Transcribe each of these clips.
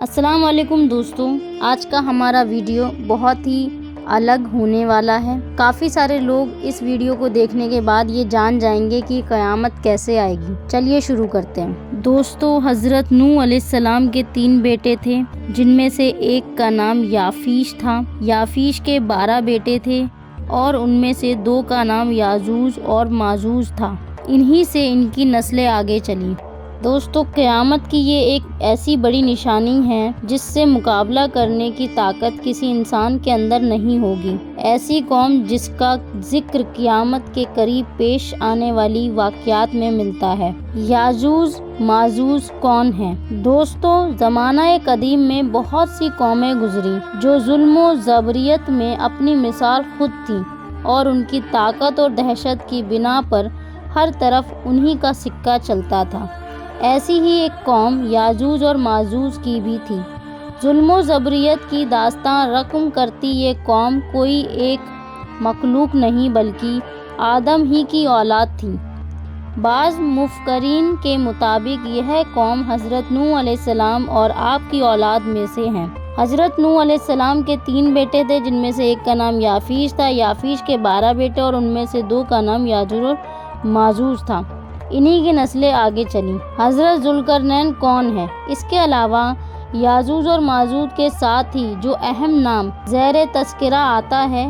अस्सलाम वालेकुम दोस्तों, आज का हमारा वीडियो बहुत ही अलग होने वाला है। काफ़ी सारे लोग इस वीडियो को देखने के बाद ये जान जाएंगे कि क़यामत कैसे आएगी। चलिए शुरू करते हैं। दोस्तों, हज़रत नूह अलैहिस्सलाम के 3 बेटे थे, जिनमें से एक का नाम याफीश था। याफीश के 12 बेटे थे और उनमें से 2 का नाम याजूज और माजूज था। इन्हीं से इनकी नस्लें आगे चली। दोस्तों, क़यामत की ये एक ऐसी बड़ी निशानी है जिससे मुकाबला करने की ताकत किसी इंसान के अंदर नहीं होगी। ऐसी कौम जिसका जिक्र क़यामत के करीब पेश आने वाली वाक़यात में मिलता है। याजूज माजूज कौन है? दोस्तों, ज़माना कदीम में बहुत सी कौमें गुजरी जो जुल्म व ज़बरियत में अपनी मिसाल खुद थी और उनकी ताकत और दहशत की बिना पर हर तरफ उन्हीं का सिक्का चलता था। ऐसी ही एक कौम याजूज और माजूज की भी थी। जुल्म व ज़बरियत की दास्तान रकम करती ये कौम कोई एक मखलूक नहीं बल्कि आदम ही की औलाद थी। बाज़ मुफ़क्किरीन के मुताबिक यह कौम हज़रत नूह अलैहिस्सलाम और आपकी औलाद में से हैं। हज़रत नूह अलैहिस्सलाम के 3 बेटे थे, जिनमें से एक का नाम याफीश था। याफीश के 12 बेटे और उनमें से 2 का नाम याजूज और माजूज था। इन्हीं की नस्लें आगे चली। हज़रत ज़ुल्करनैन कौन है? इसके अलावा याजूज और माजूज के साथ ही जो अहम नाम ज़ेर तज़किरा आता है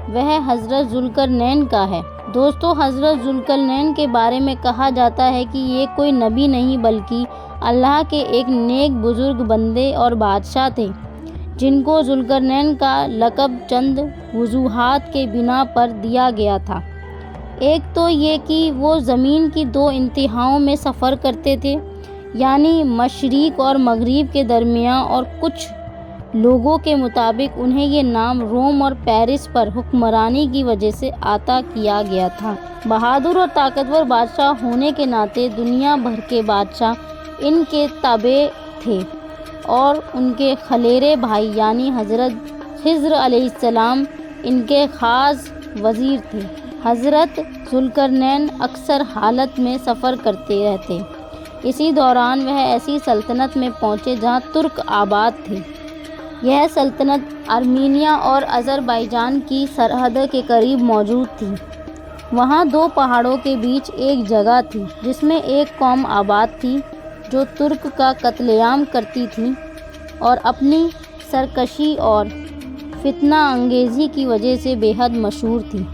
वह हज़रत ज़ुल्करनैन का है। दोस्तों, हज़रत ज़ुल्करनैन के बारे में कहा जाता है कि ये कोई नबी नहीं बल्कि अल्लाह के एक नेक बुज़ुर्ग बंदे और बादशाह थे, जिनको ज़ुल्करनैन का लक़ब चंद वजूहात के बिना पर दिया गया था। एक तो ये कि वो ज़मीन की 2 इंतहाओं में सफ़र करते थे, यानी मशरिक़ और मग़रिब के दरमियान, और कुछ लोगों के मुताबिक उन्हें ये नाम रोम और पेरिस पर हुक्मरानी की वजह से अता किया गया था। बहादुर और ताकतवर बादशाह होने के नाते दुनिया भर के बादशाह इनके ताबे थे और उनके खलेरे भाई यानी हज़रत खिज़्र अलैहिस्सलाम इनके ख़ास वज़ीर थे। हज़रत ज़ुल्करनैन अक्सर हालत में सफ़र करते रहते। इसी दौरान वह ऐसी सल्तनत में पहुँचे जहाँ तुर्क आबाद थे। यह सल्तनत आर्मीनिया और अज़रबैजान की सरहद के करीब मौजूद थी। वहाँ 2 पहाड़ों के बीच एक जगह थी जिसमें एक कौम आबाद थी जो तुर्क का कत्लेआम करती थी और अपनी सरकशी और फितना अंगेज़ी की वजह से बेहद मशहूर थी।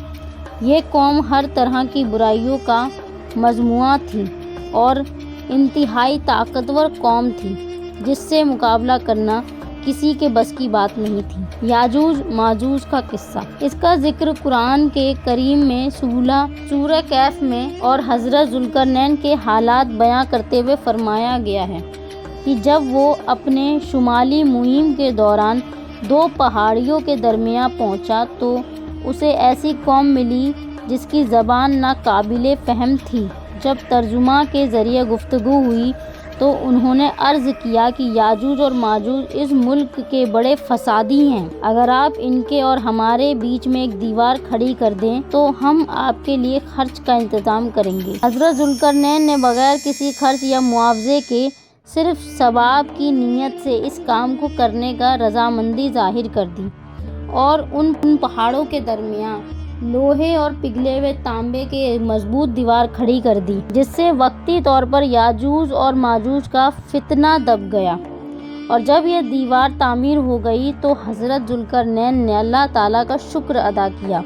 ये कौम हर तरह की बुराइयों का मजमुआ थी और इंतहाई ताकतवर कौम थी, जिससे मुकाबला करना किसी के बस की बात नहीं थी। याजूज माजूज का किस्सा, इसका जिक्र कुरान के करीम में सूरह कैफ में और हज़रत ज़ुल्करनैन के हालात बयां करते हुए फरमाया गया है कि जब वो अपने शुमाली मुहिम के दौरान 2 पहाड़ियों के दरमियान पहुंचा तो उसे ऐसी कौम मिली जिसकी ज़बान नाकाबिले फ़हम थी। जब तर्जुमा के ज़रिए गुफ्तगू हुई तो उन्होंने अर्ज़ किया कि याजूज और माजूज इस मुल्क के बड़े फसादी हैं। अगर आप इनके और हमारे बीच में एक दीवार खड़ी कर दें तो हम आपके लिए खर्च का इंतज़ाम करेंगे। हज़रत ज़ुल्करनैन ने बग़ैर किसी खर्च या मुआवजे के सिर्फ सवाब की नीयत से इस काम को करने का रज़ामंदी ज़ाहिर कर दी और उन पहाड़ों के दरमियान लोहे और पिघले हुए तांबे के मजबूत दीवार खड़ी कर दी, जिससे वक्ती तौर पर याजूज और माजूज का फितना दब गया। और जब यह दीवार तामीर हो गई तो हज़रत ज़ुल्करनैन ने अल्लाह ताला का शुक्र अदा किया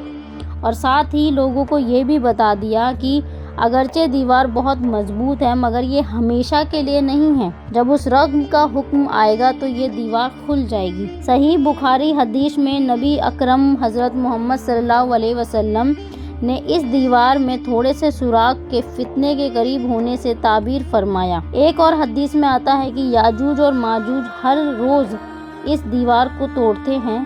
और साथ ही लोगों को ये भी बता दिया कि अगरचे दीवार बहुत मजबूत है मगर ये हमेशा के लिए नहीं है। जब उस रग़्म का हुक्म आएगा तो ये दीवार खुल जाएगी। सही बुखारी हदीस में नबी अकरम हज़रत मोहम्मद सल्लल्लाहु अलैहि वसल्लम ने इस दीवार में थोड़े से सुराख के फितने के करीब होने से ताबीर फरमाया। एक और हदीस में आता है कि याजूज और माजूज हर रोज़ इस दीवार को तोड़ते हैं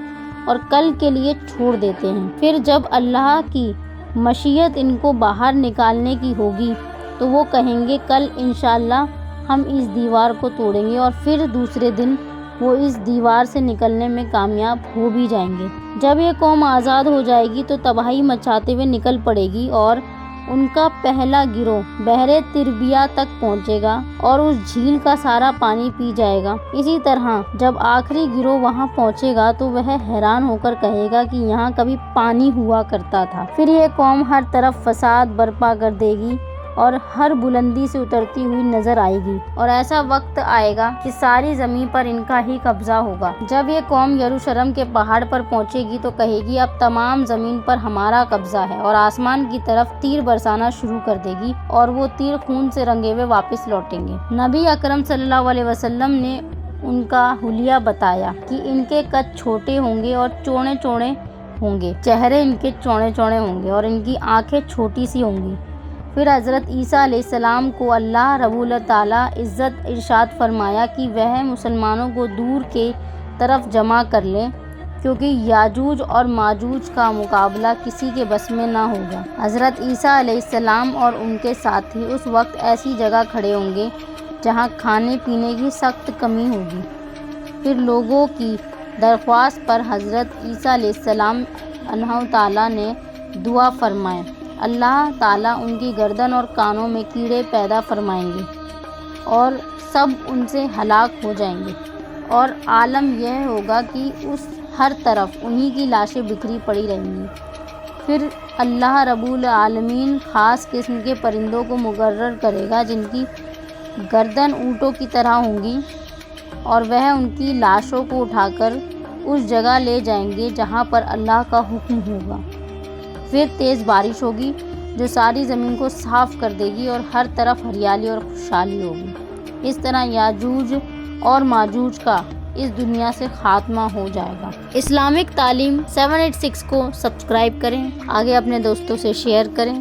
और कल के लिए छोड़ देते हैं। फिर जब अल्लाह की मशीयत इनको बाहर निकालने की होगी तो वो कहेंगे कल इंशाअल्लाह हम इस दीवार को तोड़ेंगे, और फिर दूसरे दिन वो इस दीवार से निकलने में कामयाब हो भी जाएंगे। जब ये कौम आज़ाद हो जाएगी तो तबाही मचाते हुए निकल पड़ेगी और ان کا پہلا گروہ بحر تربیہ تک پہنچے گا اور اس جھیل کا سارا پانی پی جائے گا۔ اسی طرح جب آخری گروہ وہاں پہنچے گا تو وہ حیران ہو کر کہے گا کہ یہاں کبھی پانی ہوا کرتا تھا۔ پھر یہ قوم ہر طرف فساد برپا کر دے گی اور ہر بلندی سے اترتی ہوئی نظر آئے گی، اور ایسا وقت آئے گا کہ ساری زمین پر ان کا ہی قبضہ ہوگا۔ جب یہ قوم یروشلم کے پہاڑ پر پہنچے گی تو کہے گی اب تمام زمین پر ہمارا قبضہ ہے، اور آسمان کی طرف تیر برسانا شروع کر دے گی اور وہ تیر خون سے رنگے ہوئے واپس لوٹیں گے۔ نبی اکرم صلی اللہ علیہ وسلم نے ان کا حلیہ بتایا کہ ان کے قد چھوٹے ہوں گے اور چوڑے چوڑے ہوں گے، چہرے ان کے چوڑے چوڑے ہوں گے اور ان کی آنکھیں چھوٹی سی ہوں گی۔ پھر حضرت عیسیٰ علیہ السلام کو اللہ رب تعالیٰ عزت ارشاد فرمایا کہ وہ مسلمانوں کو دور کے طرف جمع کر لیں، کیونکہ یاجوج اور ماجوج کا مقابلہ کسی کے بس میں نہ ہوگا۔ حضرت عیسیٰ علیہ السلام اور ان کے ساتھی اس وقت ایسی جگہ کھڑے ہوں گے جہاں کھانے پینے کی سخت کمی ہوگی۔ پھر لوگوں کی درخواست پر حضرت عیسیٰ علیہ السلام عنہ تعالیٰ نے دعا فرمائے، اللہ تعالیٰ ان کی گردن اور کانوں میں کیڑے پیدا فرمائیں گے اور سب ان سے ہلاک ہو جائیں گے، اور عالم یہ ہوگا کہ اس ہر طرف انہی کی لاشیں بکھری پڑی رہیں گی۔ پھر اللہ رب العالمین خاص قسم کے پرندوں کو مقرر کرے گا جن کی گردن اونٹوں کی طرح ہوں گی، اور وہ ان کی لاشوں کو اٹھا کر اس جگہ لے جائیں گے جہاں پر اللہ کا حکم ہوگا۔ پھر تیز بارش ہوگی جو ساری زمین کو صاف کر دے گی اور ہر طرف ہریالی اور خوشحالی ہوگی۔ اس طرح یاجوج اور ماجوج کا اس دنیا سے خاتمہ ہو جائے گا۔ اسلامک تعلیم 786 کو سبسکرائب کریں، آگے اپنے دوستوں سے شیئر کریں۔